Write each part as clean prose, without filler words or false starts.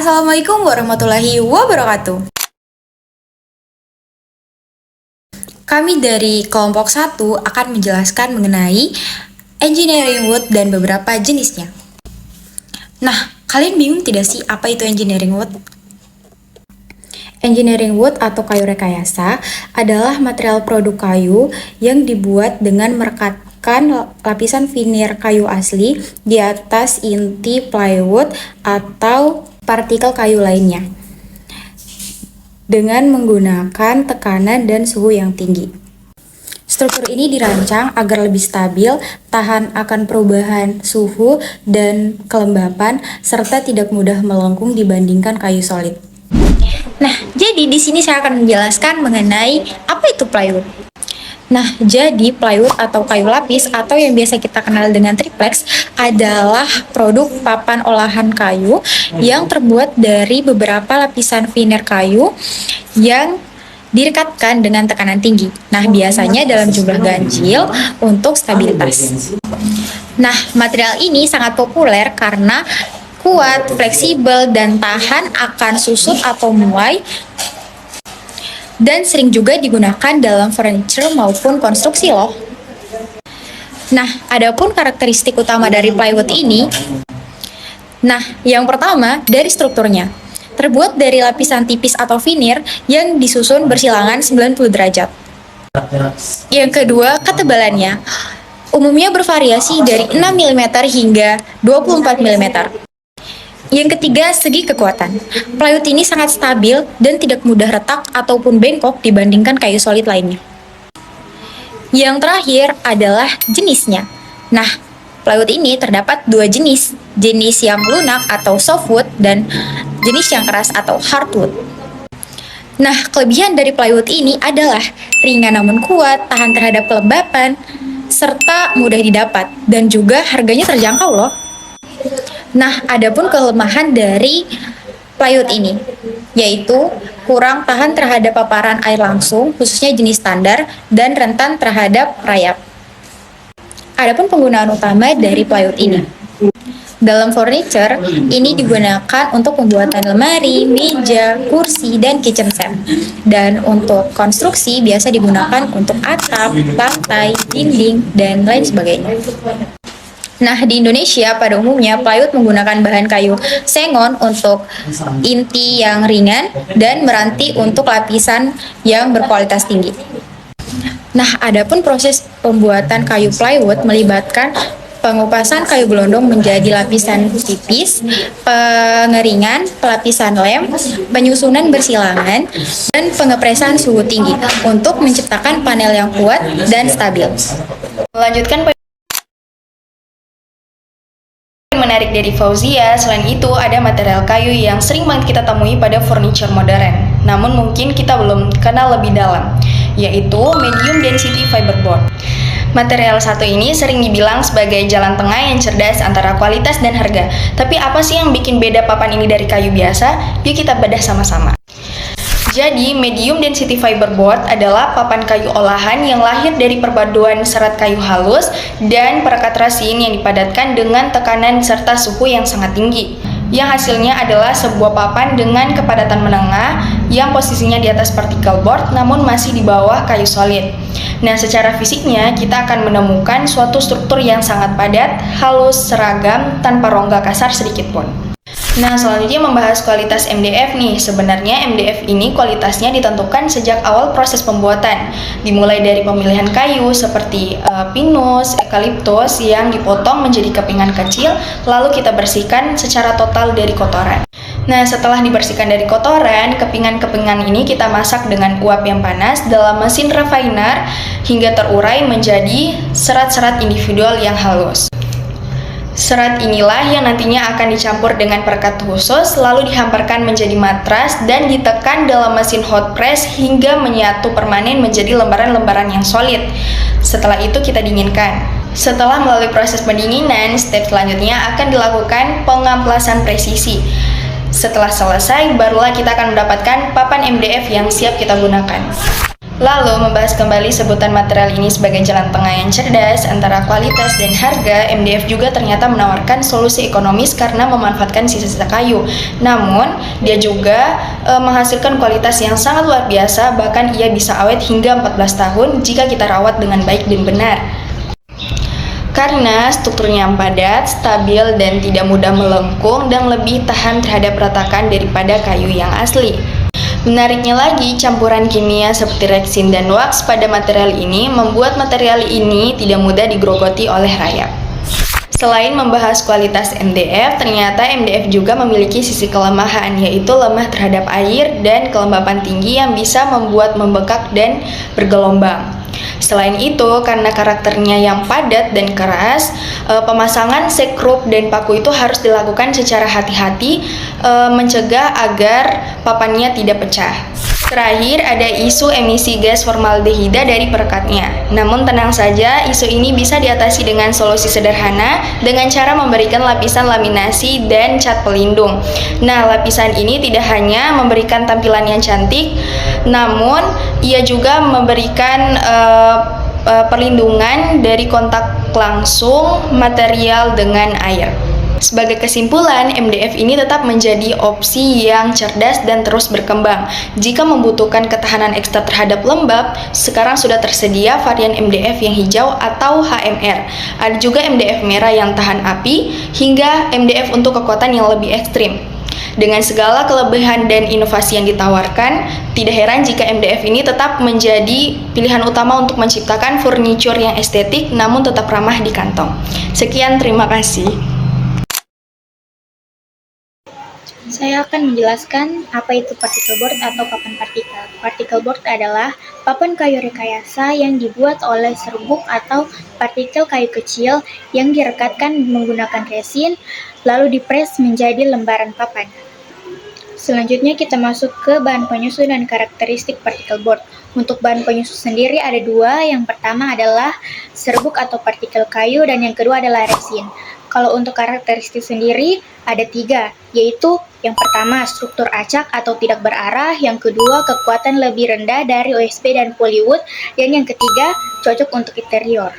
Assalamualaikum warahmatullahi wabarakatuh. Kami dari kelompok 1 akan menjelaskan mengenai engineering wood dan beberapa jenisnya. Nah, kalian bingung tidak sih apa itu engineering wood? Engineering wood atau kayu rekayasa adalah material produk kayu yang dibuat dengan merekatkan lapisan veneer kayu asli di atas inti plywood atau partikel kayu lainnya dengan menggunakan tekanan dan suhu yang tinggi. Struktur ini dirancang agar lebih stabil, tahan akan perubahan suhu dan kelembapan, serta tidak mudah melengkung dibandingkan kayu solid. Nah, jadi di sini saya akan menjelaskan mengenai apa itu plywood. Nah, jadi plywood atau kayu lapis atau yang biasa kita kenal dengan triplex adalah produk papan olahan kayu yang terbuat dari beberapa lapisan veneer kayu yang direkatkan dengan tekanan tinggi. Nah, biasanya dalam jumlah ganjil untuk stabilitas. Nah, material ini sangat populer karena kuat, fleksibel, dan tahan akan susut atau muai, dan sering juga digunakan dalam furniture maupun konstruksi loh. Nah, adapun karakteristik utama dari plywood ini, yang pertama dari strukturnya. Terbuat dari lapisan tipis atau veneer yang disusun bersilangan 90 derajat. Yang kedua, ketebalannya. Umumnya bervariasi dari 6 mm hingga 24 mm. Yang ketiga, segi kekuatan. Plywood ini sangat stabil dan tidak mudah retak ataupun bengkok dibandingkan kayu solid lainnya. Yang terakhir adalah jenisnya. Nah, plywood ini terdapat dua jenis yang lunak atau softwood dan jenis yang keras atau hardwood. Nah, kelebihan dari plywood ini adalah ringan namun kuat, tahan terhadap kelembapan, serta mudah didapat, dan juga harganya terjangkau loh. Nah, adapun kelemahan dari plywood ini, yaitu kurang tahan terhadap paparan air langsung, khususnya jenis standar, dan rentan terhadap rayap. Adapun penggunaan utama dari plywood ini. Dalam furniture, ini digunakan untuk pembuatan lemari, meja, kursi, dan kitchen set. Dan untuk konstruksi, biasa digunakan untuk atap, lantai, dinding, dan lain sebagainya. Nah, di Indonesia pada umumnya plywood menggunakan bahan kayu sengon untuk inti yang ringan dan meranti untuk lapisan yang berkualitas tinggi. Nah, adapun proses pembuatan kayu plywood melibatkan pengupasan kayu gelondong menjadi lapisan tipis, pengeringan, pelapisan lem, penyusunan bersilangan, dan pengepresan suhu tinggi untuk menciptakan panel yang kuat dan stabil. Melanjutkan menarik dari Fauzia, selain itu ada material kayu yang sering banget kita temui pada furniture modern, namun mungkin kita belum kenal lebih dalam, yaitu medium density fiberboard. Material satu ini sering dibilang sebagai jalan tengah yang cerdas antara kualitas dan harga. Tapi apa sih yang bikin beda papan ini dari kayu biasa? Yuk kita bedah sama-sama. Jadi, medium density fiberboard adalah papan kayu olahan yang lahir dari perpaduan serat kayu halus dan perekat resin yang dipadatkan dengan tekanan serta suhu yang sangat tinggi. Yang hasilnya adalah sebuah papan dengan kepadatan menengah yang posisinya di atas particle board namun masih di bawah kayu solid. Nah, secara fisiknya kita akan menemukan suatu struktur yang sangat padat, halus, seragam, tanpa rongga kasar sedikit pun. Nah, selanjutnya membahas kualitas MDF nih. Sebenarnya MDF ini kualitasnya ditentukan sejak awal proses pembuatan. Dimulai dari pemilihan kayu seperti pinus, eukaliptus yang dipotong menjadi kepingan kecil, lalu kita bersihkan secara total dari kotoran. Nah, setelah dibersihkan dari kotoran, kepingan-kepingan ini kita masak dengan uap yang panas dalam mesin refiner hingga terurai menjadi serat-serat individual yang halus. Serat inilah yang nantinya akan dicampur dengan perekat khusus, lalu dihamparkan menjadi matras dan ditekan dalam mesin hot press hingga menyatu permanen menjadi lembaran-lembaran yang solid. Setelah itu kita dinginkan. Setelah melalui proses pendinginan, step selanjutnya akan dilakukan pengamplasan presisi. Setelah selesai, barulah kita akan mendapatkan papan MDF yang siap kita gunakan. Lalu, membahas kembali sebutan material ini sebagai jalan tengah yang cerdas antara kualitas dan harga, MDF juga ternyata menawarkan solusi ekonomis karena memanfaatkan sisa-sisa kayu. Namun, dia juga menghasilkan kualitas yang sangat luar biasa, bahkan ia bisa awet hingga 14 tahun jika kita rawat dengan baik dan benar. Karena strukturnya yang padat, stabil, dan tidak mudah melengkung dan lebih tahan terhadap retakan daripada kayu yang asli. Menariknya lagi, campuran kimia seperti reksin dan wax pada material ini membuat material ini tidak mudah digerogoti oleh rayap. Selain membahas kualitas MDF, ternyata MDF juga memiliki sisi kelemahan, yaitu lemah terhadap air dan kelembapan tinggi yang bisa membuat membekak dan bergelombang. Selain itu, karena karakternya yang padat dan keras, pemasangan sekrup dan paku itu harus dilakukan secara hati-hati, mencegah agar papannya tidak pecah. Terakhir, ada isu emisi gas formaldehida dari perekatnya. Namun tenang saja, isu ini bisa diatasi dengan solusi sederhana dengan cara memberikan lapisan laminasi dan cat pelindung. Nah, lapisan ini tidak hanya memberikan tampilan yang cantik, namun ia juga memberikan perlindungan dari kontak langsung material dengan air. Sebagai kesimpulan, MDF ini tetap menjadi opsi yang cerdas dan terus berkembang. Jika membutuhkan ketahanan ekstra terhadap lembab, sekarang sudah tersedia varian MDF yang hijau atau HMR. Ada juga MDF merah yang tahan api, hingga MDF untuk kekuatan yang lebih ekstrim. Dengan segala kelebihan dan inovasi yang ditawarkan, tidak heran jika MDF ini tetap menjadi pilihan utama untuk menciptakan furniture yang estetik namun tetap ramah di kantong. Sekian, terima kasih. Saya akan menjelaskan apa itu particle board atau papan partikel. Particle board adalah papan kayu rekayasa yang dibuat oleh serbuk atau partikel kayu kecil yang direkatkan menggunakan resin, lalu dipres menjadi lembaran papan. Selanjutnya kita masuk ke bahan penyusun dan karakteristik particle board. Untuk bahan penyusun sendiri ada dua, yang pertama adalah serbuk atau partikel kayu dan yang kedua adalah resin. Kalau untuk karakteristik sendiri ada tiga, yaitu yang pertama struktur acak atau tidak berarah, yang kedua kekuatan lebih rendah dari OSB dan polywood, dan yang ketiga cocok untuk interior.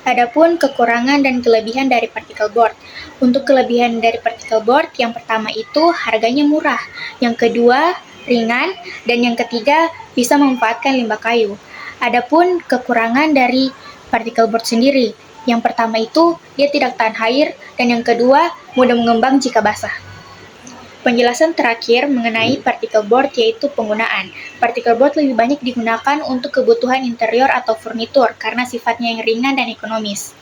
Adapun kekurangan dan kelebihan dari particle board. Untuk kelebihan dari particle board, yang pertama itu harganya murah, yang kedua ringan, dan yang ketiga bisa memanfaatkan limbah kayu. Adapun kekurangan dari particle board sendiri, yang pertama itu dia tidak tahan air, dan yang kedua mudah mengembang jika basah. Penjelasan terakhir mengenai particle board yaitu penggunaan. Particle board lebih banyak digunakan untuk kebutuhan interior atau furnitur karena sifatnya yang ringan dan ekonomis.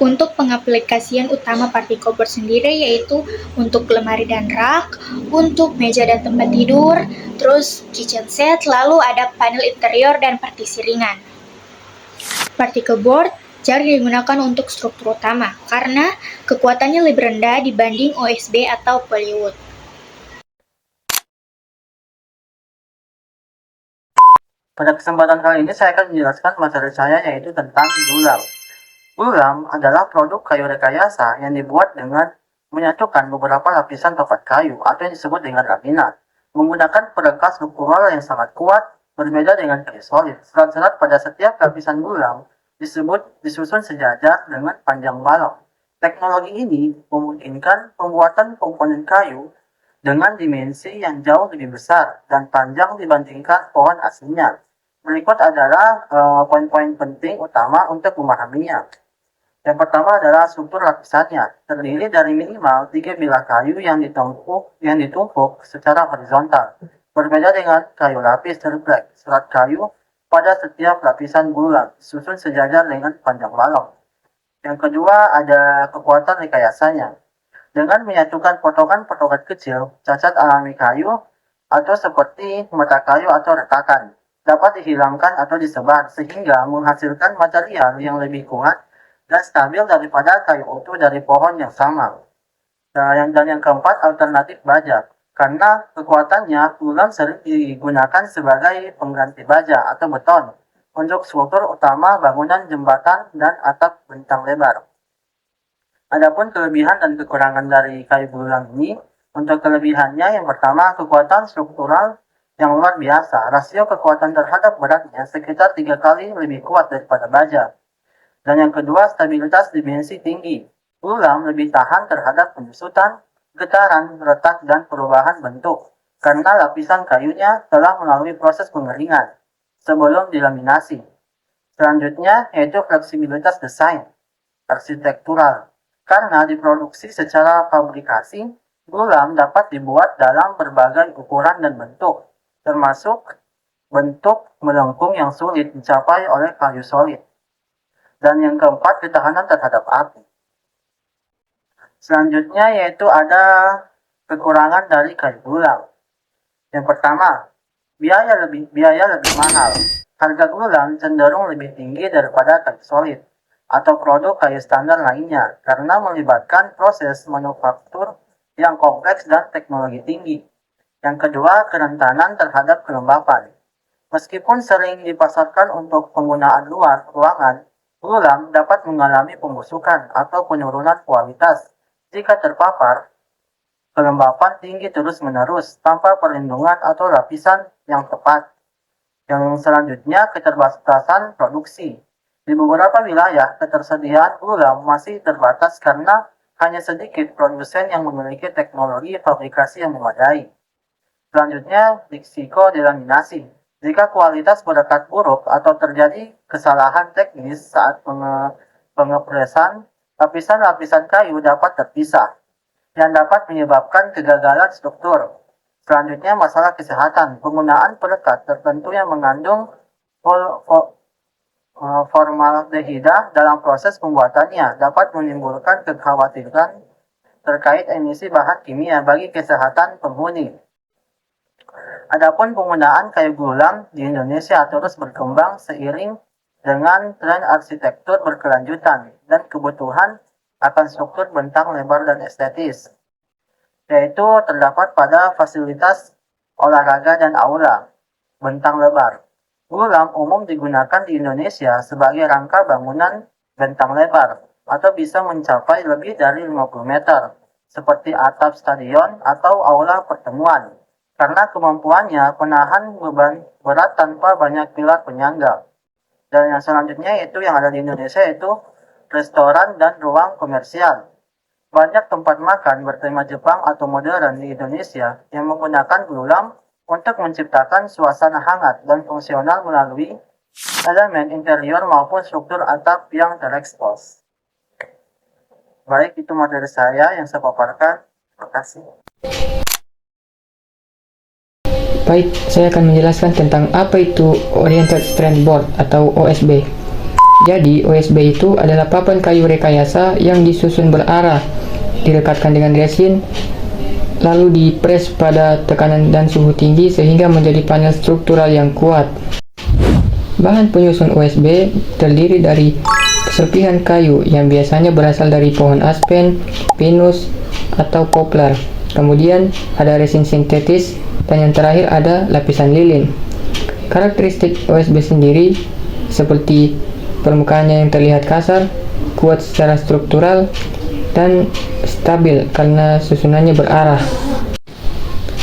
Untuk pengaplikasian utama particle board sendiri yaitu untuk lemari dan rak, untuk meja dan tempat tidur, terus kitchen set, lalu ada panel interior dan partisi ringan. Particle board jarang digunakan untuk struktur utama karena kekuatannya lebih rendah dibanding OSB atau polywood. Pada kesempatan kali ini saya akan menjelaskan materi saya yaitu tentang bulam. Bulam adalah produk kayu rekayasa yang dibuat dengan menyatukan beberapa lapisan papan kayu atau yang disebut dengan laminat. Menggunakan perekat struktural yang sangat kuat, berbeda dengan kayu solid. Serat-serat pada setiap lapisan bulam disusun sejajar dengan panjang balok. Teknologi ini memungkinkan pembuatan komponen kayu dengan dimensi yang jauh lebih besar dan panjang dibandingkan pohon aslinya. Berikut adalah poin-poin penting utama untuk memahaminya. Yang pertama adalah struktur lapisannya, terdiri dari minimal 3 bilah kayu yang ditumpuk secara horizontal. Berbeda dengan kayu lapis triplek, serat kayu pada setiap lapisan bulam disusun sejajar dengan panjang balok. Yang kedua ada kekuatan rekayasanya. Dengan menyatukan potongan-potongan kecil, cacat alami kayu atau seperti mata kayu atau retakan dapat dihilangkan atau disebar sehingga menghasilkan material yang lebih kuat dan stabil daripada kayu utuh dari pohon yang sama. Dan yang keempat, alternatif baja. Karena kekuatannya, bulam sering digunakan sebagai pengganti baja atau beton untuk struktur utama bangunan jembatan dan atap bentang lebar. Adapun kelebihan dan kekurangan dari kayu bulam ini, untuk kelebihannya yang pertama kekuatan struktural yang luar biasa. Rasio kekuatan terhadap beratnya sekitar 3 kali lebih kuat daripada baja. Dan yang kedua, stabilitas dimensi tinggi. Ulam lebih tahan terhadap penyusutan, getaran, retak, dan perubahan bentuk karena lapisan kayunya telah melalui proses pengeringan sebelum dilaminasi. Selanjutnya yaitu fleksibilitas desain arsitektural. Karena diproduksi secara fabrikasi, ulam dapat dibuat dalam berbagai ukuran dan bentuk, termasuk bentuk melengkung yang sulit dicapai oleh kayu solid. Dan yang keempat, ketahanan terhadap api. Selanjutnya yaitu ada kekurangan dari kayu ulam. Yang pertama, biaya lebih mahal. Harga ulam cenderung lebih tinggi daripada kayu solid atau produk kayu standar lainnya karena melibatkan proses manufaktur yang kompleks dan teknologi tinggi. Yang kedua, kerentanan terhadap kelembapan. Meskipun sering dipasarkan untuk penggunaan luar ruangan, ulam dapat mengalami pembusukan atau penurunan kualitas jika terpapar kelembapan tinggi terus-menerus tanpa perlindungan atau lapisan yang tepat. Yang selanjutnya, keterbatasan produksi. Di beberapa wilayah, ketersediaan ulam masih terbatas karena hanya sedikit produsen yang memiliki teknologi fabrikasi yang memadai. Selanjutnya, risiko delaminasi. Jika kualitas berekat buruk atau terjadi kesalahan teknis saat pengepresan, lapisan-lapisan kayu dapat terpisah, yang dapat menyebabkan kegagalan struktur. Selanjutnya, masalah kesehatan. Penggunaan perekat tertentu yang mengandung formaldehida dalam proses pembuatannya dapat menimbulkan kekhawatiran terkait emisi bahan kimia bagi kesehatan penghuni. Adapun penggunaan kayu ulam di Indonesia terus berkembang seiring dengan tren arsitektur berkelanjutan dan kebutuhan akan struktur bentang lebar dan estetis, yaitu terdapat pada fasilitas olahraga dan aula. Bentang lebar. Ulam umum digunakan di Indonesia sebagai rangka bangunan bentang lebar atau bisa mencapai lebih dari 50 meter, seperti atap stadion atau aula pertemuan, karena kemampuannya menahan beban berat tanpa banyak pilar penyangga. Dan yang selanjutnya yaitu yang ada di Indonesia yaitu restoran dan ruang komersial. Banyak tempat makan bertema Jepang atau modern di Indonesia yang menggunakan ulam untuk menciptakan suasana hangat dan fungsional melalui elemen interior maupun struktur atap yang terekspos. Baik, itu materi saya yang saya paparkan. Terima kasih. Baik, saya akan menjelaskan tentang apa itu Oriented Strand Board atau OSB. Jadi, OSB itu adalah papan kayu rekayasa yang disusun berarah, direkatkan dengan resin, lalu dipres pada tekanan dan suhu tinggi sehingga menjadi panel struktural yang kuat. Bahan penyusun OSB terdiri dari serpihan kayu yang biasanya berasal dari pohon aspen, pinus, atau poplar. Kemudian ada resin sintetis, dan yang terakhir ada lapisan lilin. Karakteristik OSB sendiri seperti permukaannya yang terlihat kasar, kuat secara struktural, dan stabil karena susunannya berarah.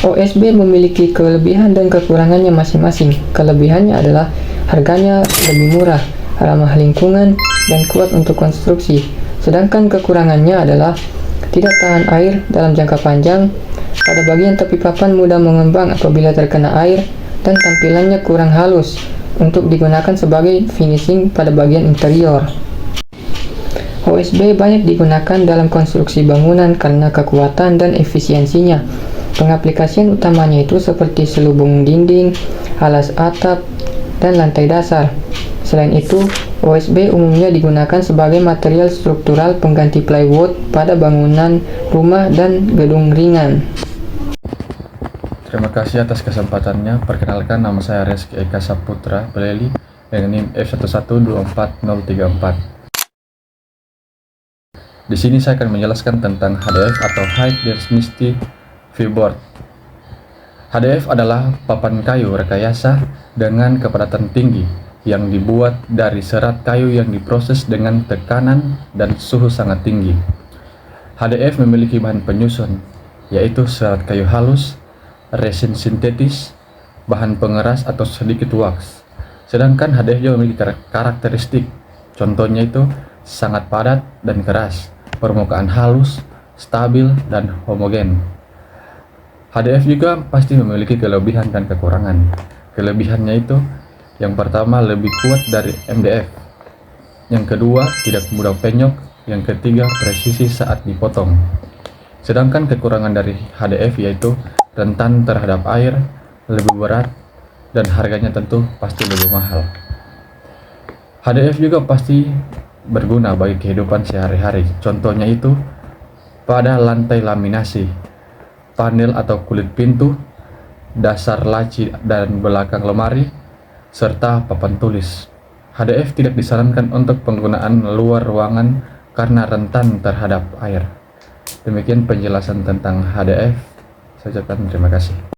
OSB memiliki kelebihan dan kekurangannya masing-masing. Kelebihannya adalah harganya lebih murah, ramah lingkungan, dan kuat untuk konstruksi. Sedangkan kekurangannya adalah tidak tahan air dalam jangka panjang, pada bagian tepi papan mudah mengembang apabila terkena air, dan tampilannya kurang halus untuk digunakan sebagai finishing pada bagian interior. OSB banyak digunakan dalam konstruksi bangunan karena kekuatan dan efisiensinya. Pengaplikasian utamanya itu seperti selubung dinding, alas atap, dan lantai dasar. Selain itu, OSB umumnya digunakan sebagai material struktural pengganti plywood pada bangunan rumah dan gedung ringan. Terima kasih atas kesempatannya. Perkenalkan, nama saya Reski Eka Saputra Beleli dengan NIM F1124034. Di sini saya akan menjelaskan tentang HDF atau High Density Fiberboard. HDF adalah papan kayu rekayasa dengan kepadatan tinggi yang dibuat dari serat kayu yang diproses dengan tekanan dan suhu sangat tinggi. HDF memiliki bahan penyusun, yaitu serat kayu halus, resin sintetis, bahan pengeras atau sedikit wax. Sedangkan HDF juga memiliki karakteristik, contohnya itu sangat padat dan keras, permukaan halus, stabil, dan homogen. HDF juga pasti memiliki kelebihan dan kekurangan. Kelebihannya itu, yang pertama lebih kuat dari MDF, yang kedua tidak mudah penyok, yang ketiga presisi saat dipotong. Sedangkan kekurangan dari HDF yaitu rentan terhadap air, lebih berat, dan harganya tentu pasti lebih mahal. HDF juga pasti berguna bagi kehidupan sehari-hari. Contohnya itu pada lantai laminasi, panel atau kulit pintu, dasar laci dan belakang lemari, serta papan tulis. HDF tidak disarankan untuk penggunaan luar ruangan karena rentan terhadap air. Demikian penjelasan tentang HDF. Saya ucapkan terima kasih.